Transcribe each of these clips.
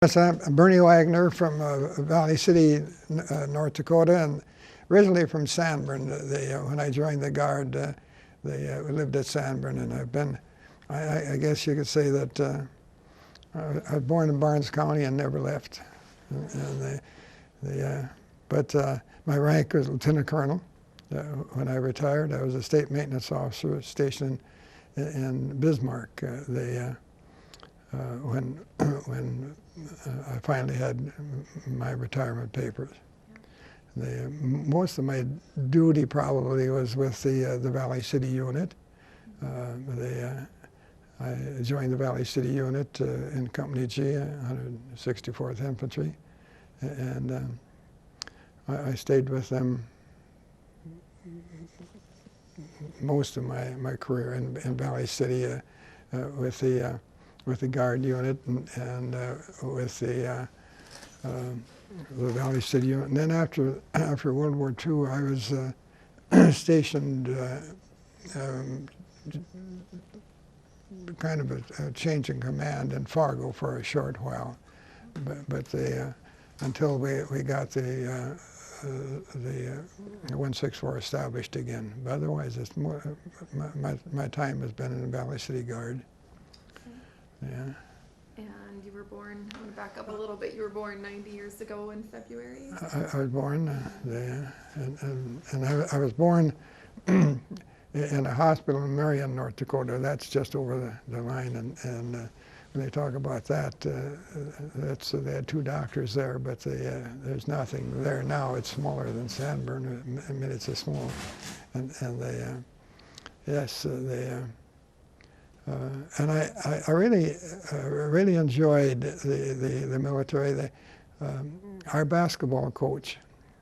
Yes, I'm Bernie Wagner from Valley City, North Dakota, and originally from Sanborn. When I joined the Guard, we lived at Sanborn, and I've been, I guess you could say that I was born in Barnes County and never left. But my rank was Lieutenant Colonel. When I retired, I was a state maintenance officer stationed in Bismarck. When I finally had my retirement papers. Most of my duty probably was with the Valley City unit. I joined the Valley City unit in Company G, 164th Infantry, and I stayed with them most of my career in Valley City with the Guard unit and with the Valley City unit. And then after World War II, I was stationed kind of a change in command in Fargo for a short while. But until we got the 164 established again. But otherwise, it's more, my time has been in the Valley City Guard. Yeah. And you were born, I'm going to back up a little bit, you were born 90 years ago in February? I was born, and I was born in a hospital in Marion, North Dakota. That's just over the line, and when they talk about that, they had two doctors there, but there's nothing there now. It's smaller than Sanborn. I mean, it's a small, and and I really enjoyed the military. Our basketball coach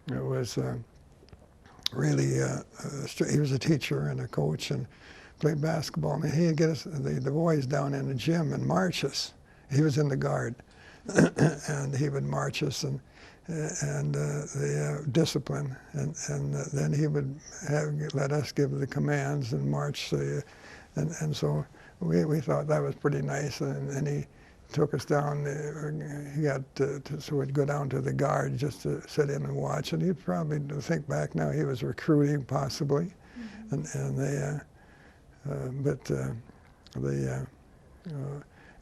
was really, he was a teacher and a coach and played basketball. And he'd get us, the boys down in the gym and march us. He was in the Guard. And he would march us and the discipline. And then he would let us give the commands and march. And so we thought that was pretty nice, and he took us down. He got so we'd go down to the Guard just to sit in and watch. And he'd probably think back now he was recruiting possibly, mm-hmm.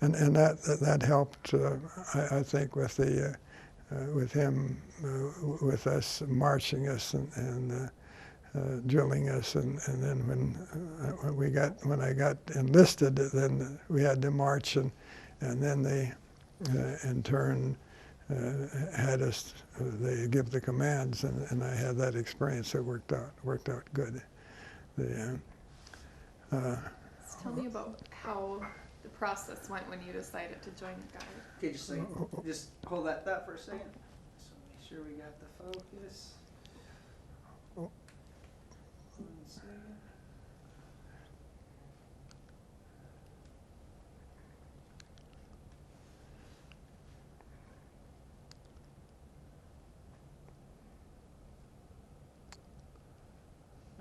And that helped. I think with him with us marching us and drilling us, and then when I got enlisted, then we had to march, and then they in turn had us they give the commands, and I had that experience. It worked out good. Tell me about how the process went when you decided to join the Guard. Okay, just hold that for a second. So make sure we got the focus.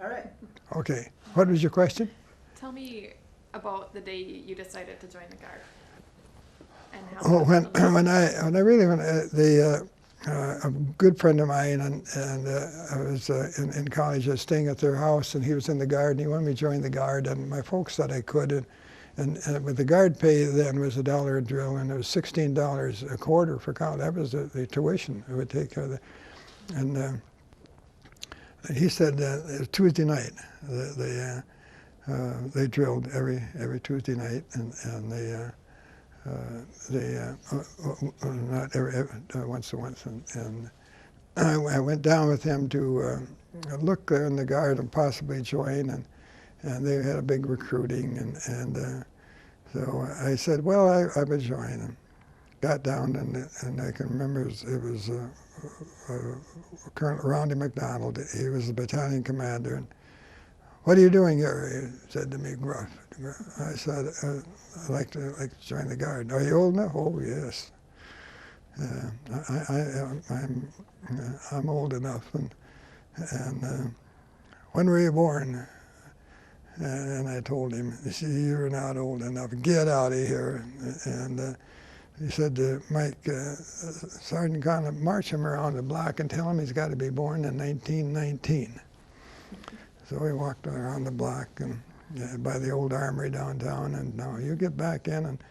All right. Okay. What was your question? Tell me about the day you decided to join the Guard. And how a good friend of mine, and I was in college, I was staying at their house, and he was in the Guard, and he wanted me to join the Guard, and my folks thought I could, and with the Guard pay then was $1 a drill, and it was $16 a quarter for college. That was the tuition it would take care of and he said it was Tuesday night. They drilled every Tuesday night, and not once a month, and I went down with him to look there in the Guard and possibly join, and they had a big recruiting, and so I said, well, I would join, and got down, and I can remember it was Colonel Roundy McDonald. He was the battalion commander, and what are you doing here? He said to me, gruff. I said, I'd like to join the Guard. Are you old enough? Oh, yes. I'm old enough. And when were you born? And I told him, you're not old enough. Get out of here. And he said to Mike, Sergeant Conlon, march him around the block and tell him he's got to be born in 1919. So we walked around the block and by the old armory downtown, and now you get back in and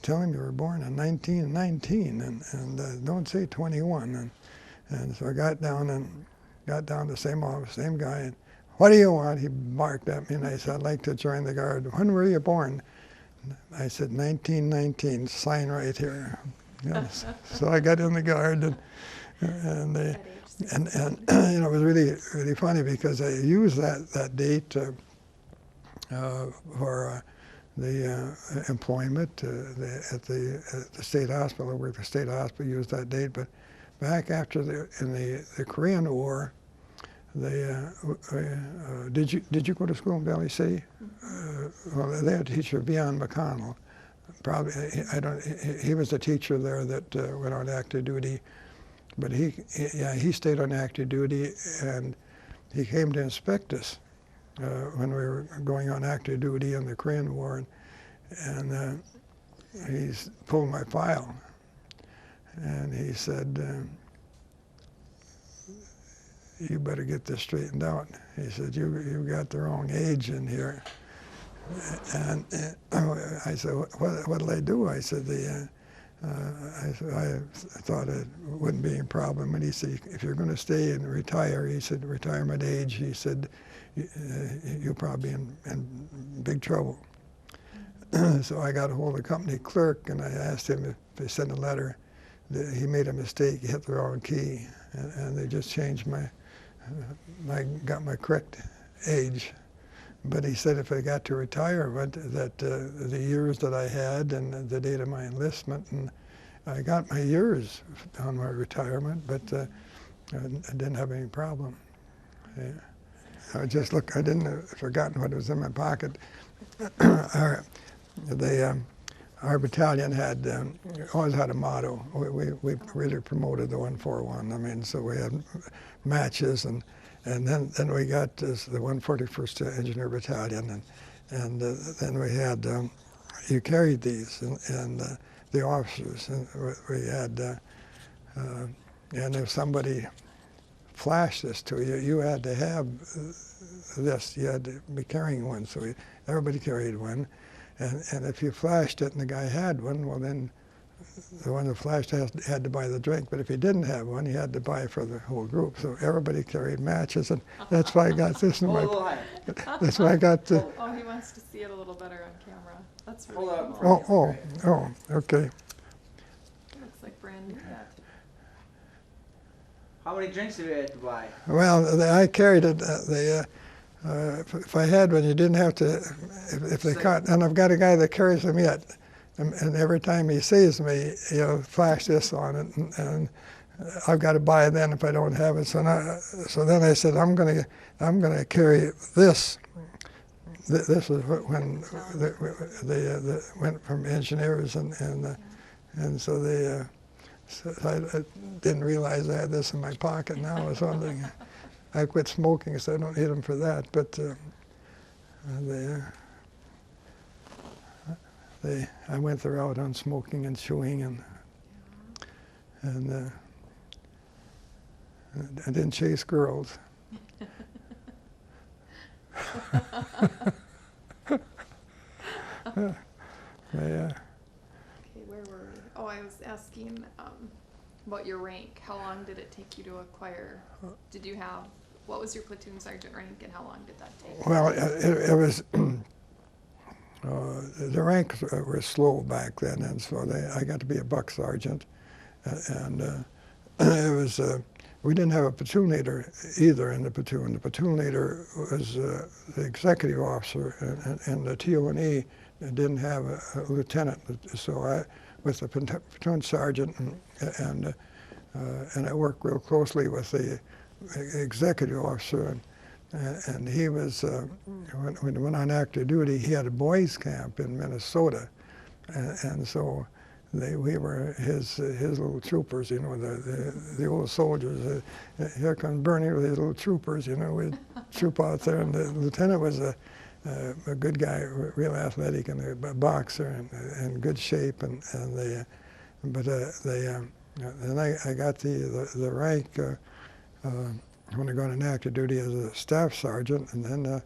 tell him you were born in 1919 and don't say 21. And so I got down the same guy. And, what do you want? He barked at me, and I said, I'd like to join the Guard. When were you born? I said, 1919, sign right here. Yes. So I got in the Guard, and you know, it was really funny because I used that date for the employment at the state hospital. I worked at the state hospital, used that date. But back after in the Korean War, did you go to school in Valley City? Well, they had a teacher, Beyond McConnell. Probably he was the teacher there that went on active duty. But he stayed on active duty, and he came to inspect us when we were going on active duty in the Korean War, and he pulled my file, and he said, you better get this straightened out. He said, you got the wrong age in here. And I said, what'll I do? I said, I thought it wouldn't be a problem. And he said, if you're going to stay and retire, he said, retirement age, he said, you'll probably be in big trouble. So I got a hold of the company clerk, and I asked him if they sent a letter. He made a mistake, he hit the wrong key, and they just changed got my correct age. But he said if I got to retirement, that the years that I had and the date of my enlistment, and I got my years on my retirement, but I didn't have any problem. Yeah. I just look. I didn't have forgotten what was in my pocket. Our battalion had always had a motto. We really promoted the 141. I mean, so we had matches, and then we got the 141st Engineer Battalion, and then we had you carried these and the officers, and we had and if somebody flashed this to you, you had to have this. You had to be carrying one, so everybody carried one. And if you flashed it and the guy had one, well then the one that flashed had to buy the drink. But if he didn't have one, he had to buy for the whole group. So everybody carried matches, and that's why I got this in my. That's why I got the. Oh, he wants to see it a little better on camera. That's really cool. Oh, okay. It looks like brand new. How many drinks did you have to buy? Well, I carried it. If I had one, you didn't have to. If they caught, and I've got a guy that carries them yet, and every time he sees me, he'll flash this on it, and I've got to buy it then if I don't have it. So then I said, I'm gonna carry this. This is when they went from engineers, and so they. So I didn't realize I had this in my pocket now or something. I quit smoking, so I don't need them for that. But I went the route on smoking and chewing, and I didn't chase girls. Okay, where were we? Oh, I was asking about your rank. How long did it take you to acquire? Did you have, what was your platoon sergeant rank, and how long did that take? Well, it was, the ranks were slow back then, and so I got to be a buck sergeant. And it was, we didn't have a platoon leader either in the platoon. The platoon leader was the executive officer, and the TO&E didn't have a lieutenant. So I, with the platoon sergeant, and I worked real closely with the executive officer, and he was, when he went on active duty, he had a boys' camp in Minnesota, and so we were his little troopers, you know, the old soldiers. Here comes Bernie with his little troopers, you know, we'd troop out there, and the lieutenant was a good guy, real athletic, and a boxer, and in good shape, and but then I got the rank when I got on active duty as a staff sergeant, and then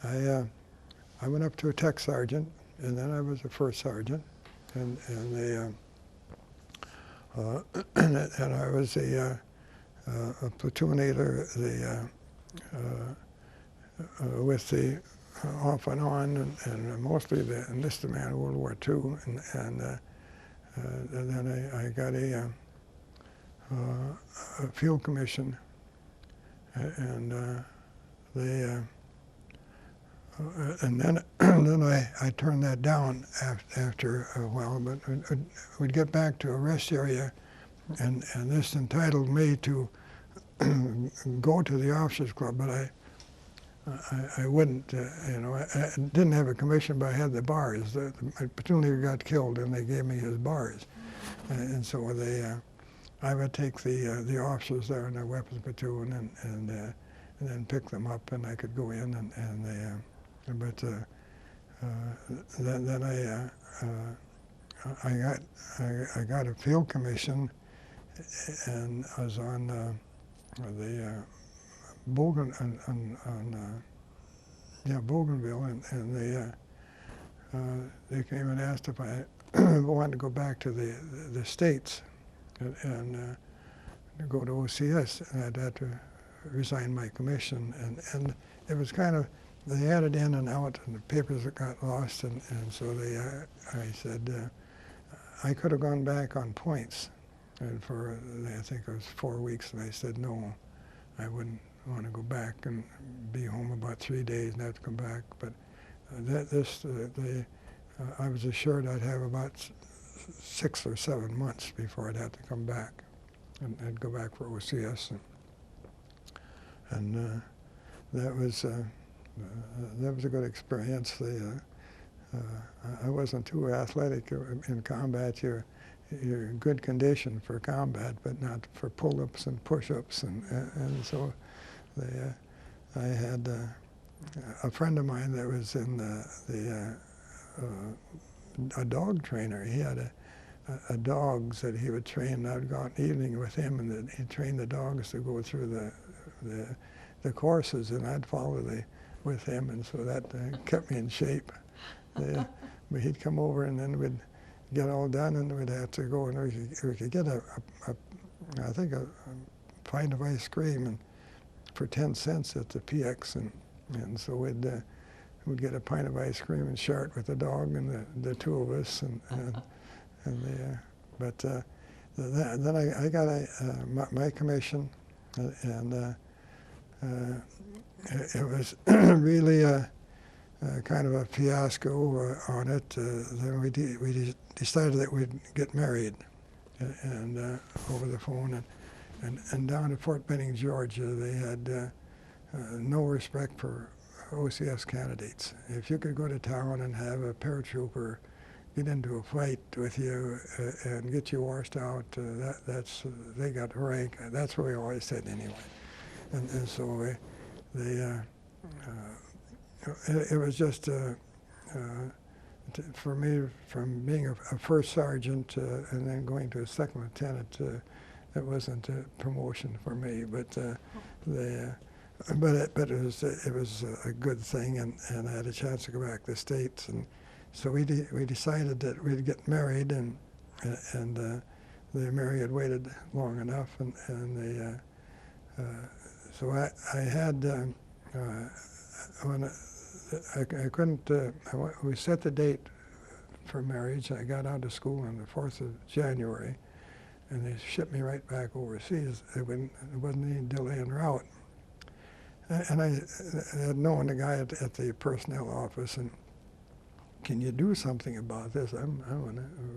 I went up to a tech sergeant, and then I was a first sergeant, and I was a platoon leader, with the off and on, and mostly the enlisted man in World War II, and then I got a field commission, and and then I turned that down after a while, but we'd get back to a rest area, and this entitled me to go to the officers club, but I wouldn't, I didn't have a commission, but I had the bars. My platoon leader got killed, and they gave me his bars, and so I would take the officers there in their weapons platoon, and then pick them up, and I could go in, but then I got a field commission, and I was on the Bougainville, and they came and asked if I wanted to go back to the States and go to OCS, and I'd have to resign my commission, and it was kind of, they added in and out, and the papers got lost, and so I said I could have gone back on points, and for I think it was 4 weeks, and I said no, I wouldn't want to go back and be home about 3 days and have to come back. But I was assured I'd have about 6 or 7 months before I'd have to come back, and I'd go back for OCS, and that was a good experience. I wasn't too athletic in combat. You're in good condition for combat, but not for pull-ups and push-ups, and so I had a friend of mine that was in a dog trainer. He had a dogs that he would train. I'd go out in the evening with him, and he'd train the dogs to go through the courses, and I'd follow with him, and so that kept me in shape. But he'd come over, and then we'd get all done, and we'd have to go, and we could get I think a pint of ice cream and for 10 cents at the PX, and so we'd get a pint of ice cream and share it with the dog and the two of us, but then I got my commission, and it was really kind of a fiasco on it. Then we decided that we'd get married, and over the phone, and down at Fort Benning, Georgia, they had no respect for OCS candidates. If you could go to town and have a paratrooper get into a fight with you and get you washed out, they got rank. That's what we always said anyway. And so it was just for me, from being a first sergeant and then going to a second lieutenant, it wasn't a promotion for me, but it was a good thing, and I had a chance to go back to the States, and so we decided that we'd get married, and Mary had waited long enough, and so I had when I couldn't. We set the date for marriage. I got out of school on the 4th of January, and they shipped me right back overseas. There wasn't any delay en route. And I had known the guy at the personnel office, and can you do something about this? We're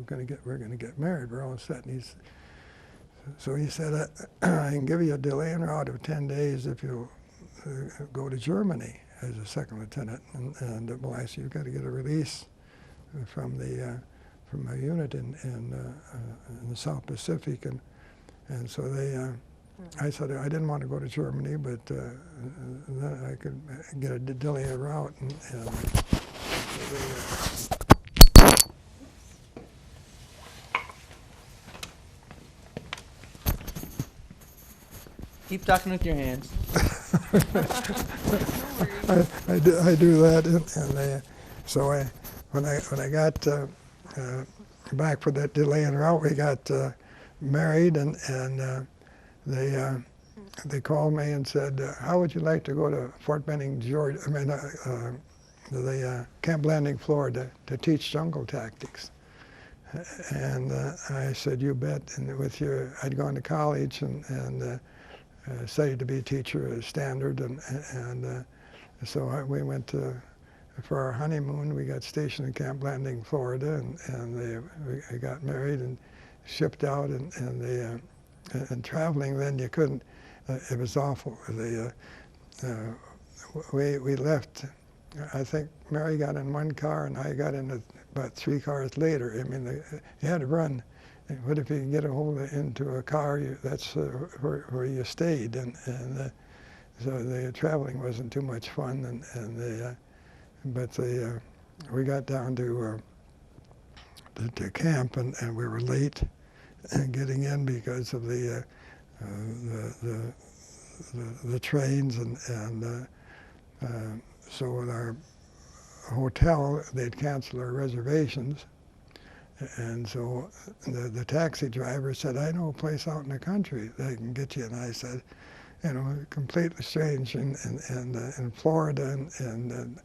going to get married. We're all set. And so he said, I can give you a delay en route of 10 days if you'll go to Germany as a second lieutenant. And well, I said, you've got to get a release from my unit in the South Pacific, and so I said I didn't want to go to Germany, but then I could get a delay en route, and Keep talking with your hands. I do that, and when I got back for that delay en route, we got married, and they called me and said, "How would you like to go to Fort Benning, Georgia? I mean, the Camp Landing, Florida, to teach jungle tactics?" And I said, "You bet." And I'd gone to college and studied to be a teacher at Standard, and so we went for our honeymoon. We got stationed in Camp Landing, Florida, and we got married and shipped out, and traveling then you couldn't. It was awful. We left. I think Mary got in one car and I got in about 3 cars later. I mean, you had to run. What if you can get into a car? That's where you stayed, and so the traveling wasn't too much fun. But we got down to camp, and we were late getting in because of the trains, and so at our hotel they'd cancel our reservations, and so the taxi driver said, "I know a place out in the country that can get you." And I said, completely strange, in Florida, and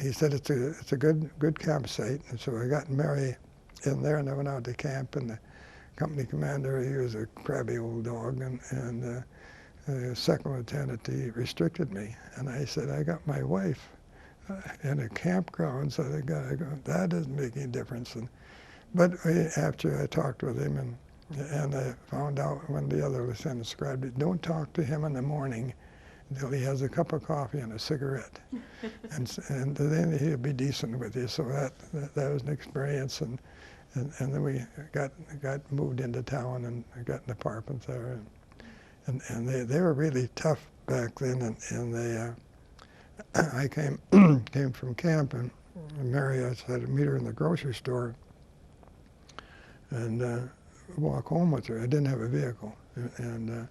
he said it's a good campsite. And so I got Mary in there, and I went out to camp, and the company commander, he was a crabby old dog, and the second lieutenant, he restricted me. And I said, "I got my wife in a campground," so that doesn't make any difference. But after I talked with him, and I found out when the other lieutenants described it, don't talk to him in the morning until he has a cup of coffee and a cigarette, and then he'll be decent with you. So that was an experience, and then we got moved into town and got an apartment there, and they were really tough back then, and they I came from camp, and Mary, I had to meet her in the grocery store and walk home with her. I didn't have a vehicle, and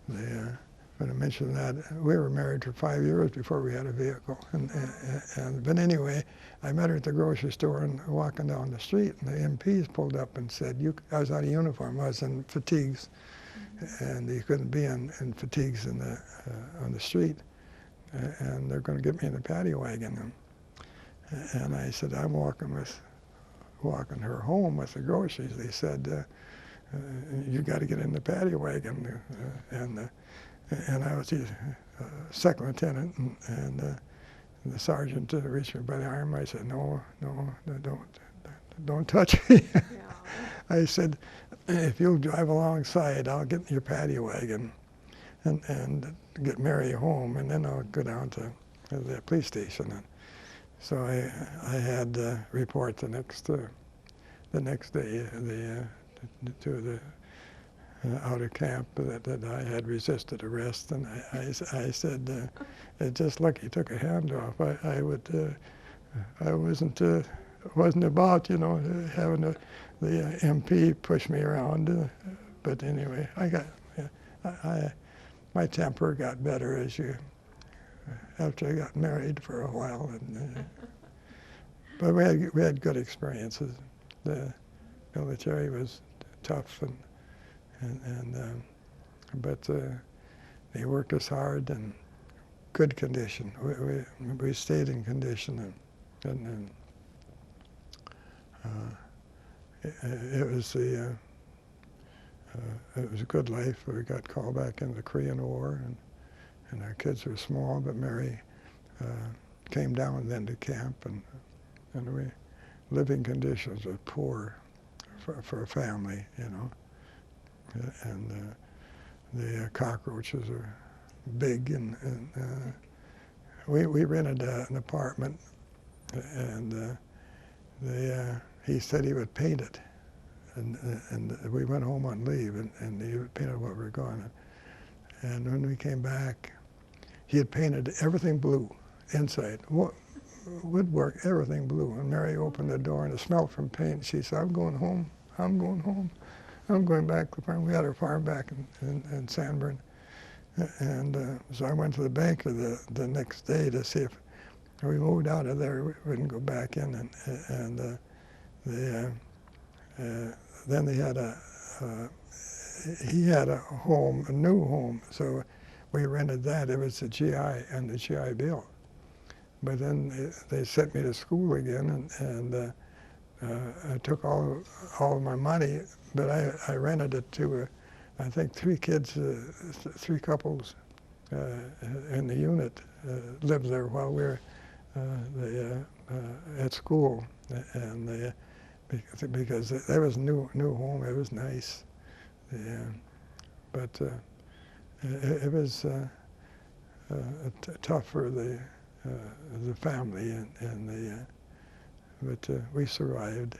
when I mentioned that, we were married for 5 years before we had a vehicle. But anyway, I met her at the grocery store and walking down the street, and the MPs pulled up and said, I was out of uniform, I was in fatigues, and you couldn't be in fatigues on the street, and they're going to get me in a paddy wagon. And I said, I'm walking her home with the groceries. They said, you got to get in the paddy wagon, and I was the second lieutenant, and the sergeant reached me by the arm. I said, no, don't touch me. Yeah. I said, if you'll drive alongside, I'll get in your paddy wagon and get Mary home, and then I'll go down to the police station. And so I had to report the next day to the out of camp that I had resisted arrest, and I said, it's just lucky he took a hand off. I wasn't about having the MP push me around, but anyway, my temper got better after I got married for a while, but we had good experiences. The military was tough, but they worked us hard, and good condition. We stayed in condition, and it was a good life. We got called back into the Korean War, and our kids were small, but Mary came down then to camp, and living conditions were poor for a family, and the cockroaches are big, and we rented an apartment, and he said he would paint it, and we went home on leave, and he would paint it while we were gone. And when we came back, he had painted everything blue inside. Woodwork, everything blue. And Mary opened the door, and it smelled from paint. She said, I'm going home. I'm going back to the farm. We had our farm back in Sanborn. And so I went to the banker the next day to see if we moved out of there, we wouldn't go back in. And then they had he had a home, a new home, so we rented that. It was the GI and the GI Bill. But then they sent me to school again, and I took all of my money, but I rented it to, I think, 3 kids, 3 couples in the unit lived there while we were at school, and because that was a new home, it was nice. But it was tough for the family, but we survived.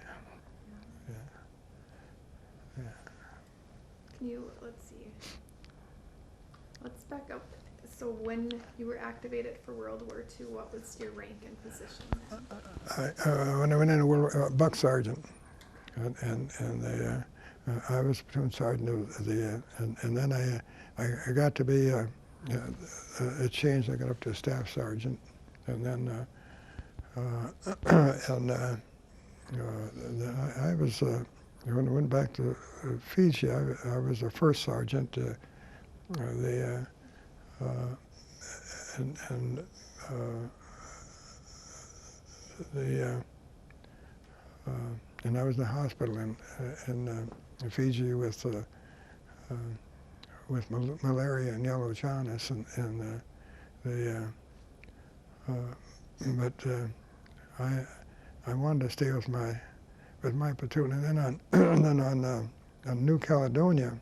Yeah. Can you, let's see, let's back up. So when you were activated for World War II, what was your rank and position? When I went into Buck Sergeant, and I was platoon sergeant of and then I got to be it changed. I got up to staff sergeant, and then I was when I went back to Fiji, I was a first sergeant. And I was in the hospital in Fiji with malaria and yellow jaundice, but I wanted to stay with my platoon, and then on New Caledonia,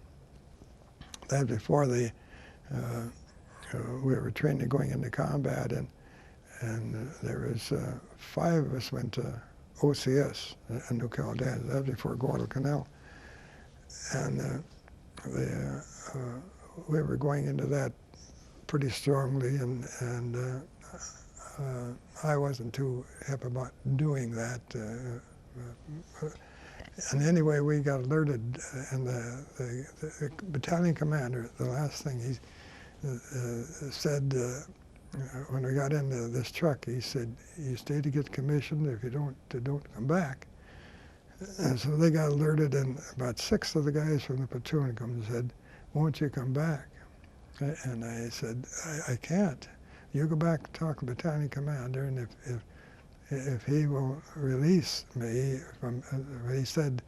that before we were trained in going into combat, and there was 5 of us went to OCS in New Caledonia. That was before Guadalcanal, and we were going into that pretty strongly, and I wasn't too hip about doing that. And anyway, we got alerted, and the battalion commander, the last thing he said when we got into this truck, he said, "You stay to get commissioned. If you don't come back." And so they got alerted, and about 6 of the guys from the platoon come and said, "Won't you come back?" And I said, I can't. You go back and talk to the battalion commander, and if he will release me from, he said,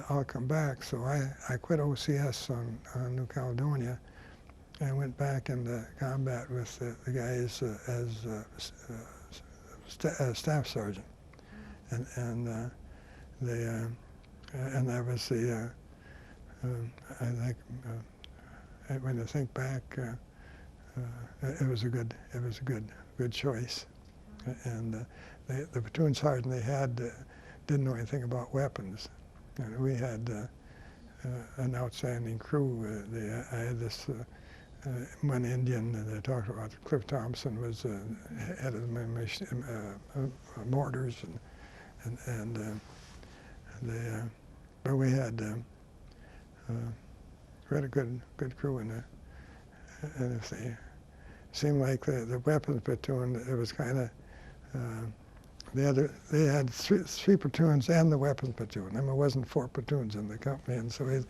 I'll come back. So I quit OCS on New Caledonia and went back into combat with the guys as staff sergeant, and that was the I think when I think back, it was a good choice, and the platoon sergeant they had didn't know anything about weapons, and we had an outstanding crew. I had this one Indian that I talked about, Cliff Thompson, was head of the mortars, but we had a good crew in there. And if they seemed like the weapons platoon, it was kind of they had three platoons and the weapons platoon. I mean, it wasn't 4 platoons in the company, and so we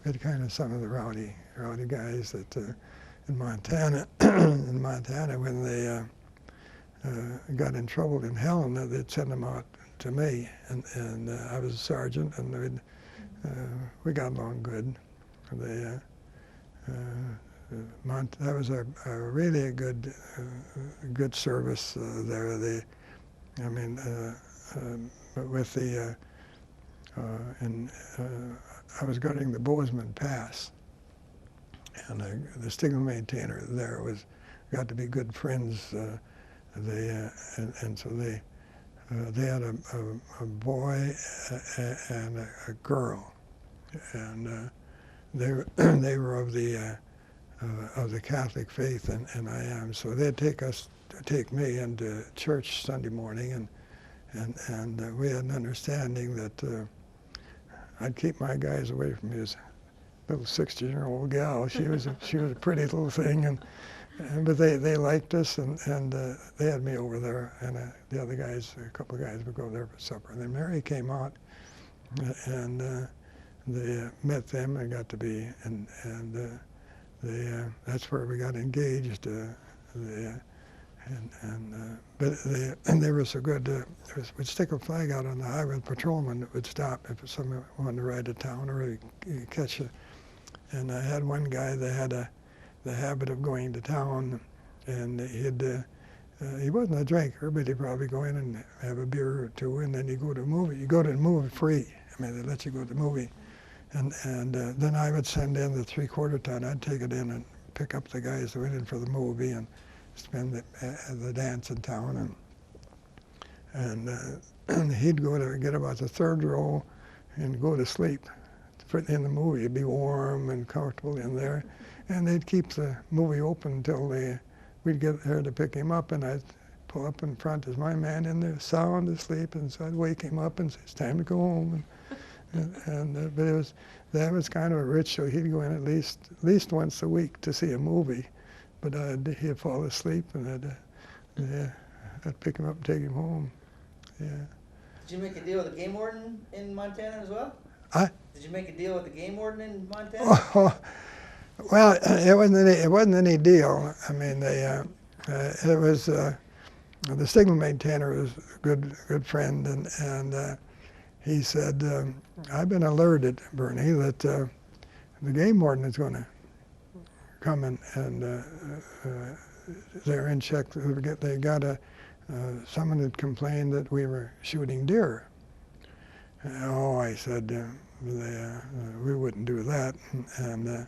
had kind of some of the rowdy guys that in Montana when they got in trouble in Helena, they'd send them out to me, and I was a sergeant, and we got along good. That was a really good service there. With the I was guarding the Bozeman Pass, and the signal maintainer there got to be good friends. And so they had a boy and a girl, and they were of the Catholic faith, and I am. So they'd take me into church Sunday morning, and we had an understanding that I'd keep my guys away from little 16-year-old gal. She was a pretty little thing, but they liked us, and they had me over there, and the other guys, a couple of guys, would go there for supper. And then Mary came out, and they met them and got to be, and that's where we got engaged. And they were so good. We'd stick a flag out on the highway. The patrolman would stop if someone wanted to ride to town or catch it. And I had one guy that had the habit of going to town, and he wasn't a drinker, but he'd probably go in and have a beer or two, and then you go to a movie. You go to the movie free. I mean, they let you go to the movie. And then I would send in the 3/4 ton. I'd take it in and pick up the guys that went in for the movie and spend the dance in town. And he'd go to get about the 3rd row and go to sleep in the movie. It'd be warm and comfortable in there. And they'd keep the movie open until we'd get there to pick him up, and I'd pull up in front as my man in there, sound asleep, and so I'd wake him up and say, "It's time to go home." But that was kind of a ritual. He'd go in at least once a week to see a movie, but he'd fall asleep, and I'd pick him up and take him home. Yeah. Did you make a deal with the game warden in Montana as well? Did you make a deal with the game warden in Montana? Oh, well, it wasn't any deal. I mean, it was the signal maintainer was a good friend, and he said, "I've been alerted, Bernie, that the game warden is going to come and they're in check. They got someone had complained that we were shooting deer." Oh, I said, we wouldn't do that. And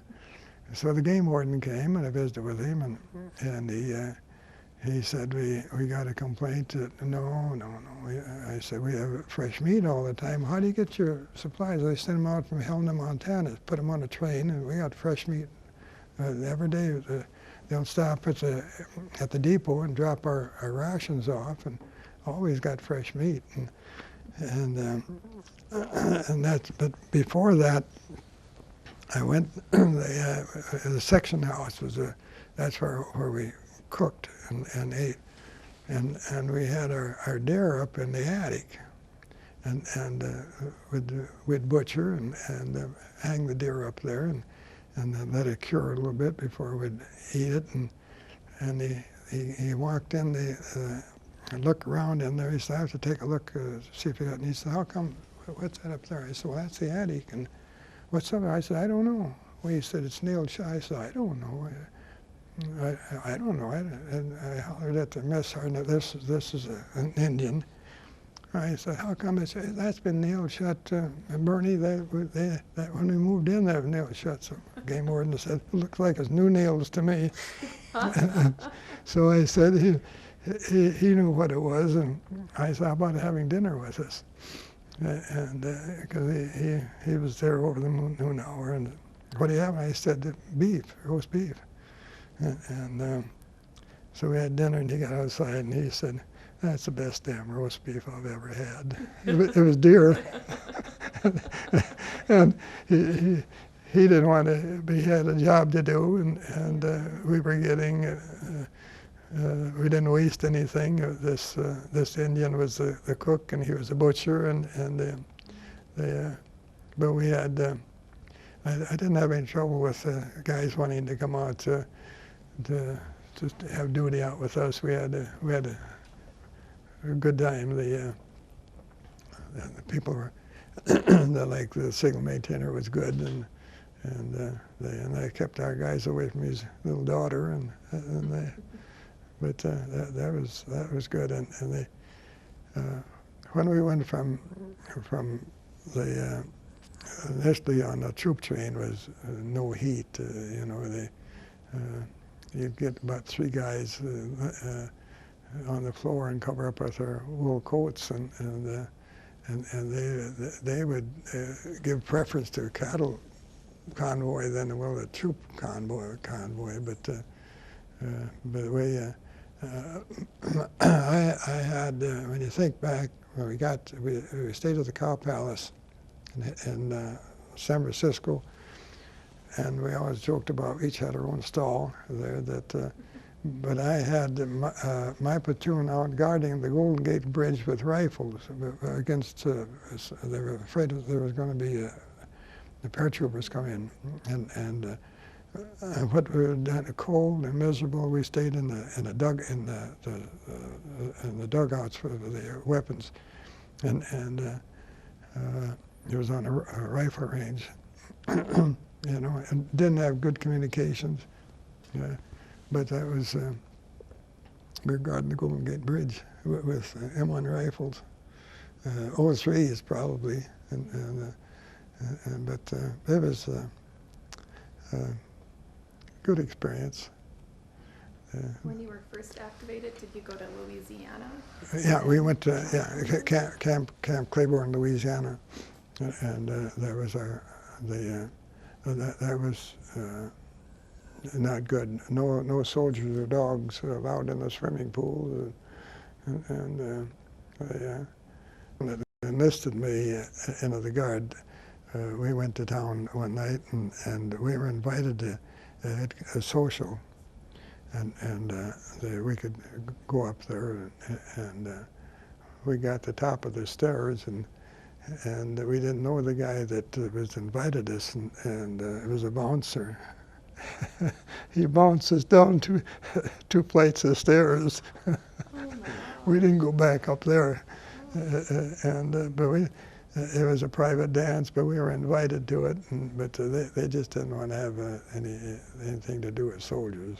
so the game warden came, and I visited with him, and he said, we got a complaint that, no. I said, we have fresh meat all the time. How do you get your supplies? They send them out from Helena, Montana, put them on a train, and we got fresh meat every day. They'll stop at the depot and drop our rations off, and always got fresh meat. And that's, but before that, I went, the section house was that's where we cooked and ate. And we had our deer up in the attic. And we'd butcher and hang the deer up there and then let it cure a little bit before we'd eat it. And he walked in and looked around in there. He said, "I have to take a look, see if you got." And he said, "How come? What's that up there?" I said, "Well, that's the attic." And what's up? I said, "I don't know." Well, he said, "It's nailed shut." I said, "I don't know. I don't know." And I hollered at the mess sergeant, "This is an Indian." I said, "How come?" I said, "That's been nailed shut." And Bernie, that when we moved in, that was nailed shut. So game warden said, "It looks like it's new nails to me." So I said, he knew what it was, and I said, "How about having dinner with us?" And because he was there over the noon hour, and what do you have? I said, "Beef, roast beef." And so we had dinner, and he got outside, and he said, "That's the best damn roast beef I've ever had." It was deer. And he didn't want to, he had a job to do, and we were getting, we didn't waste anything. This Indian was the cook, and he was a butcher, but we had, I didn't have any trouble with guys wanting to come out to have duty out with us. We had a good time. The people were like the signal maintainer was good, and they kept our guys away from his little daughter, but that was good. And they when we went from the initially on the troop train was no heat. You'd get about 3 guys on the floor and cover up with their wool coats, and they would give preference to a cattle convoy than a troop convoy. But we I had when you think back, when we stayed at the Cow Palace in San Francisco, and we always joked about we each had our own stall there. But I had my platoon out guarding the Golden Gate Bridge with rifles against. They were afraid there was going to be the paratroopers come in, and what we were done, cold and miserable. We stayed in the dugouts for the weapons, and it was on a rifle range, you know, and didn't have good communications. But that was, we were guarding the Golden Gate Bridge with M1 rifles, 03s probably, but it was a good experience. When you were first activated, did you go to Louisiana? Yeah, we went to Camp Claiborne, Louisiana, and that was that was not good. No soldiers or dogs allowed in the swimming pool, and they enlisted me into the Guard. We went to town one night, and we were invited to a social, and we could go up there, and we got to the top of the stairs, and we didn't know the guy that was invited us, and it was a bouncer. He bounced us down two flights of stairs. Oh my God. We didn't go back up there, but it was a private dance, but we were invited to it. But they just didn't want to have anything to do with soldiers.